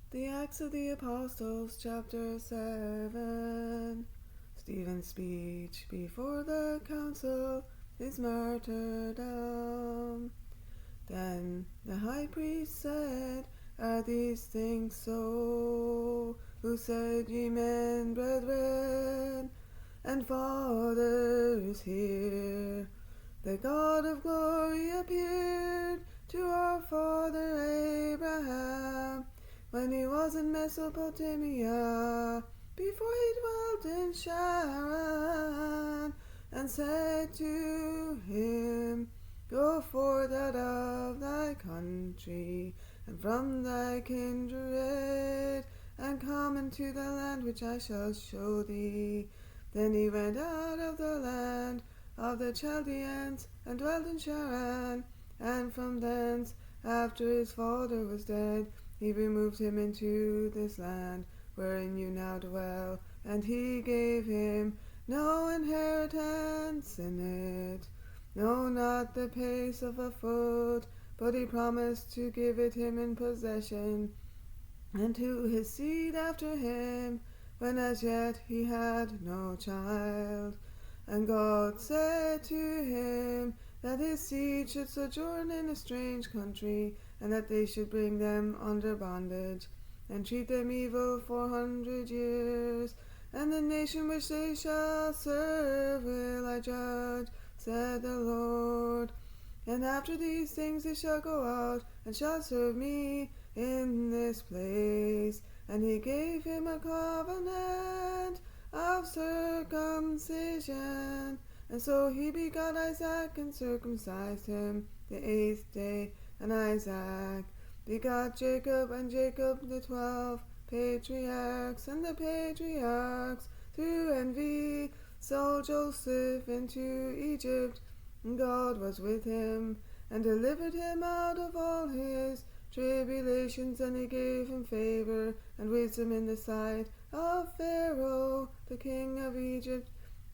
The Acts of the Apostles, chapter 7. Stephen's speech before the council, his martyrdom. Then the high priest said, Are these things so? Who said, Ye men, brethren, and fathers, hear? The God of glory appeared to our father Abraham when he was in Mesopotamia, before he dwelt in Charan, and said to him, Go forth out of thy country, and from thy kindred, and come into the land which I shall show thee. Then he went out of the land of the Chaldeans, and dwelt in Charan, and from thence, after his father was dead, he removed him into this land, wherein you now dwell, and he gave him no inheritance in it, no, not the pace of a foot, but he promised to give it him in possession, and to his seed after him, when as yet he had no child. And God said to him that his seed should sojourn in a strange country, and that they should bring them under bondage, and treat them evil 400 years. And the nation which they shall serve will I judge, said the Lord. And after these things they shall go out, and shall serve me in this place. And he gave him a covenant of circumcision. And so he begot Isaac, and circumcised him the 8th day. And Isaac begot Jacob, and Jacob the 12 patriarchs. And the patriarchs, through envy, sold Joseph into Egypt. And God was with him, and delivered him out of all his tribulations, and he gave him favor and wisdom in the sight of Pharaoh, the king of Egypt.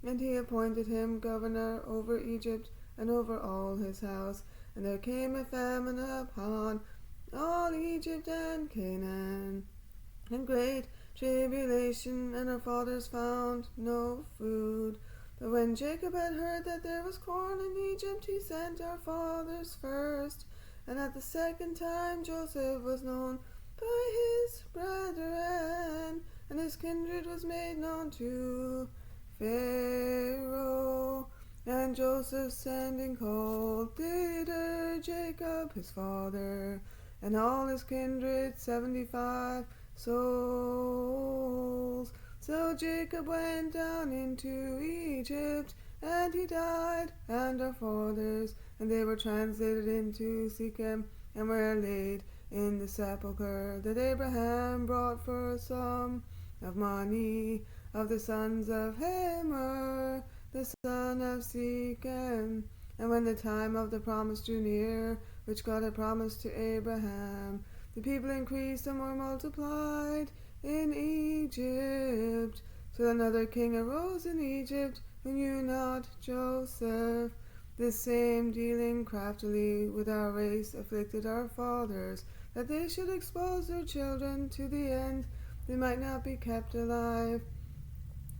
And he appointed him governor over Egypt, and over all his house. And there came a famine upon all Egypt and Canaan, and great tribulation, and our fathers found no food. But when Jacob had heard that there was corn in Egypt, he sent our fathers first. And at the second time Joseph was known by his brethren, and his kindred was made known to Pharaoh. And Joseph sending called thither Jacob his father, and all his kindred 75 souls. So Jacob went down into Egypt, and he died, and our fathers, and they were translated into Shechem, and were laid in the sepulchre that Abraham brought for a sum of money of the sons of Hamor, the son of Shechem. And when the time of the promise drew near, which God had promised to Abraham, the people increased and were multiplied in Egypt. So another king arose in Egypt, who knew not Joseph. This same, dealing craftily with our race, afflicted our fathers, that they should expose their children to the end they might not be kept alive.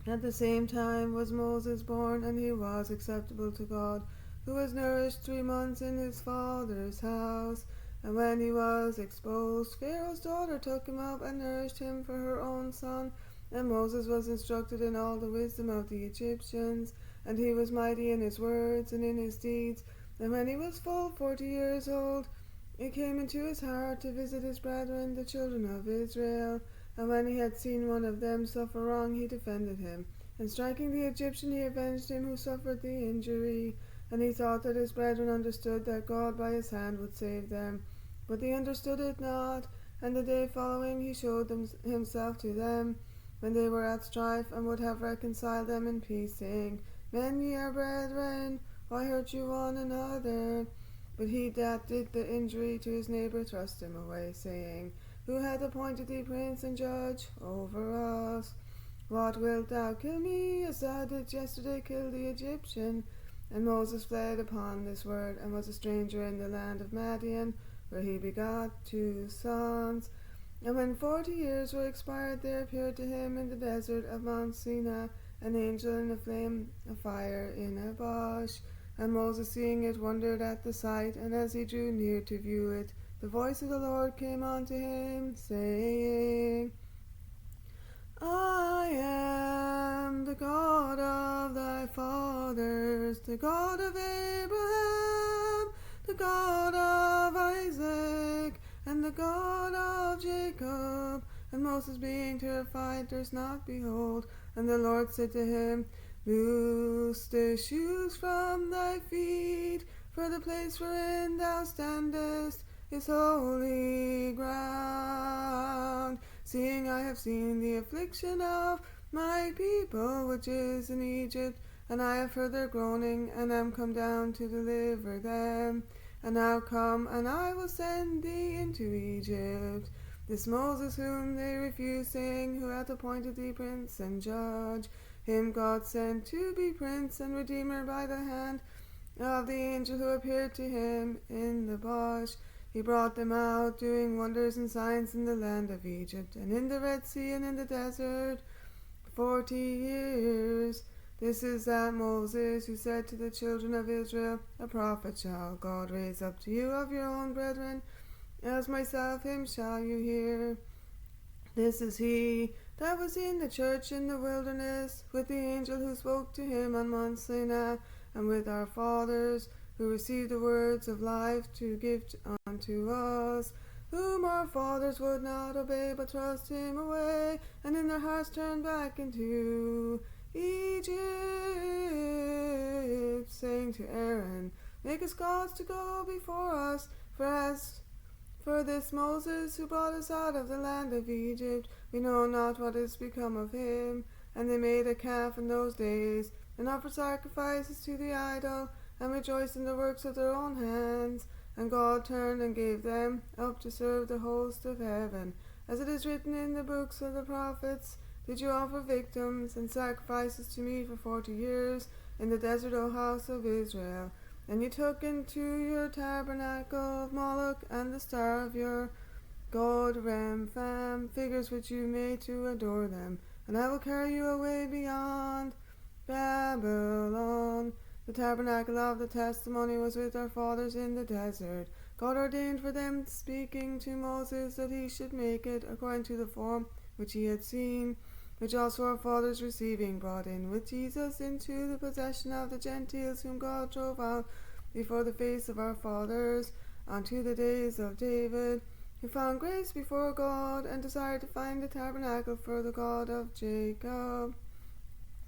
At the same time was Moses born, and he was acceptable to God, who was nourished 3 months in his father's house. And when he was exposed, Pharaoh's daughter took him up and nourished him for her own son. And Moses was instructed in all the wisdom of the Egyptians, and he was mighty in his words and in his deeds. And when he was full 40 years old, it came into his heart to visit his brethren, the children of Israel. And when he had seen one of them suffer wrong, he defended him. And striking the Egyptian, he avenged him who suffered the injury. And he thought that his brethren understood that God by his hand would save them. But they understood it not. And the day following he showed himself to them, when they were at strife, and would have reconciled them in peace, saying, Men, ye are brethren, why hurt you one another? But he that did the injury to his neighbor thrust him away, saying, Who hath appointed thee prince and judge over us? What wilt thou kill me, as thou didst yesterday kill the Egyptian? And Moses fled upon this word, and was a stranger in the land of Madian, where he begot 2 sons. And when 40 years were expired, there appeared to him in the desert of Mount Sinai an angel in a flame of fire in a bush. And Moses, seeing it, wondered at the sight. And as he drew near to view it, the voice of the Lord came unto him, saying, I am the God of thy fathers, the God of Abraham, the God of Isaac, and the God of Jacob. And Moses, being terrified, durst not behold. And the Lord said to him, Loose the shoes from thy feet, for the place wherein thou standest is holy ground. Seeing I have seen the affliction of my people which is in Egypt, and I have heard their groaning, and am come down to deliver them. And now come, and I will send thee into Egypt. This Moses whom they refused, saying, Who hath appointed thee prince and judge? Him God sent to be prince and redeemer by the hand of the angel who appeared to him in the bush. He brought them out, doing wonders and signs in the land of Egypt, and in the Red Sea, and in the desert 40 years. This is that Moses who said to the children of Israel, A prophet shall God raise up to you of your own brethren, as myself, him shall you hear. This is he that was in the church in the wilderness, with the angel who spoke to him on Mount Sinai, and with our fathers, who received the words of life to give unto us, whom our fathers would not obey, but thrust him away, and in their hearts turned back into Egypt, saying to Aaron, Make us gods to go before us, for this Moses who brought us out of the land of Egypt, we know not what is become of him. And they made a calf in those days, and offered sacrifices to the idol, and rejoiced in the works of their own hands. And God turned and gave them up to serve the host of heaven. As it is written in the books of the prophets, Did you offer victims and sacrifices to me for 40 years in the desert, O house of Israel? And you took into your tabernacle of Moloch and the star of your god Remphan, figures which you made to adore them. And I will carry you away beyond Babylon. The tabernacle of the testimony was with our fathers in the desert. God ordained for them, speaking to Moses, that he should make it according to the form which he had seen, which also our fathers receiving brought in with Jesus into the possession of the Gentiles, whom God drove out before the face of our fathers unto the days of David, who found grace before God, and desired to find a tabernacle for the God of Jacob.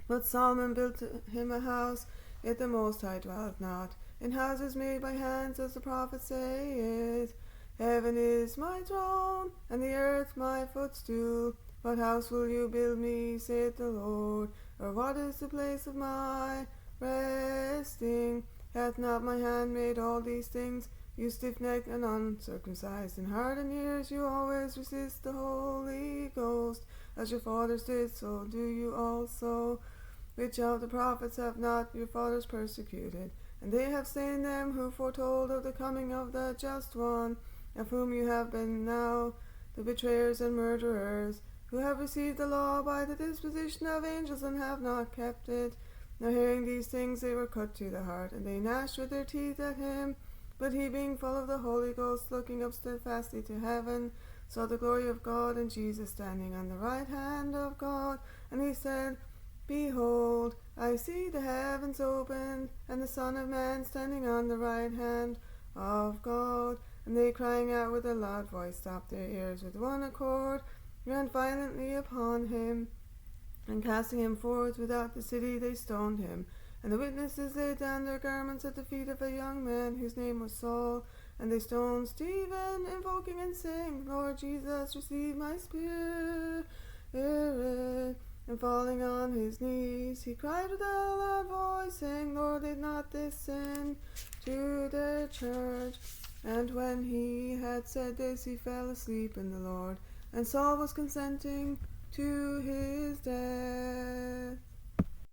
But Solomon built him a house, yet the Most High dwelt not in houses made by hands, as the prophet saith, Heaven is my throne, and the earth my footstool. What house will you build me, saith the Lord? Or what is the place of my resting? Hath not my hand made all these things? You stiff-necked and uncircumcised in heart and ears, you always resist the Holy Ghost. As your fathers did, so do you also. Which of the prophets have not your fathers persecuted? And they have slain them who foretold of the coming of the Just One, of whom you have been now the betrayers and murderers, who have received the law by the disposition of angels, and have not kept it. Now hearing these things, they were cut to the heart, and they gnashed with their teeth at him. But he, being full of the Holy Ghost, looking up steadfastly to heaven, saw the glory of God, and Jesus standing on the right hand of God. And he said, Behold, I see the heavens opened, and the Son of Man standing on the right hand of God. And they, crying out with a loud voice, stopped their ears with one accord, ran violently upon him, and casting him forth without the city, they stoned him. And the witnesses laid down their garments at the feet of a young man, whose name was Saul. And they stoned Stephen, invoking and saying, Lord Jesus, receive my spirit. And falling on his knees, he cried with a loud voice, saying, Lord, lead not this sin to their church. And when he had said this, he fell asleep in the Lord. And Saul was consenting to his death.